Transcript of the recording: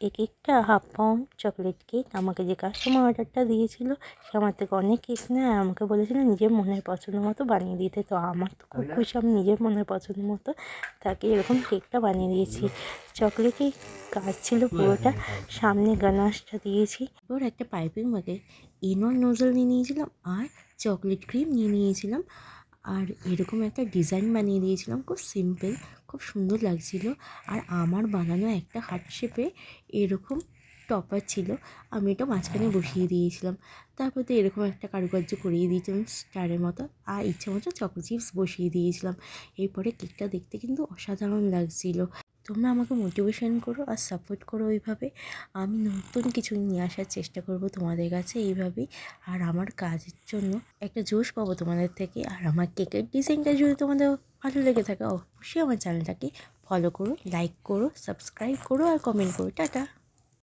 এই কেকটা half pound chocolate cake. আমাকে যে কাস্টমার অর্ডারটা দিয়েছিল সে আমার থেকে অনেক কেক নেয় আর আমাকে বলেছিল নিজের মনের পছন্দ মতো বানিয়ে দিতে। তো আমার তো খুব খুশি, আমি নিজের মনের পছন্দ মতো তাকে এরকম কেকটা বানিয়ে দিয়েছি। চকলেটই কাজ ছিল পুরোটা, সামনে গানাশটা দিয়েছি। এবার একটা পাইপিং ব্যাগে ইনোর নোজল নিয়ে নিয়েছিলাম আর চকলেট ক্রিম নিয়ে নিয়েছিলাম আর এরকম একটা ডিজাইন বানিয়ে দিয়েছিলাম, খুব সিম্পল, খুব সুন্দর লাগছিল। আর আমার বানানো একটা হার্ট শেপে এরকম টপার ছিল, আমি এটা মাঝখানে বসিয়ে দিয়েছিলাম। তারপর তো এরকম একটা কারুকার্য করিয়ে দিয়েছিলাম স্টারের মতো, আর ইচ্ছে মতো চকো চিপস বসিয়ে দিয়েছিলাম। এরপরে কেকটা দেখতে কিন্তু অসাধারণ লাগছিল। তোমরা আমাকে মোটিভেশন করো আর সাপোর্ট করো ওইভাবে। আমি নতুন কিছু নিয়ে আসার চেষ্টা করব তোমাদের কাছে এইভাবেই। আর আমার কাজের জন্য একটা জোশ পাবো তোমাদের থেকে। আর আমার কেকের ডিজাইনটা যদি তোমাদের ভালো লেগে থাকে অবশ্যই আমার চ্যানেলটাকে ফলো করো, লাইক করো, সাবস্ক্রাইব করো আর কমেন্ট করো। টাটা।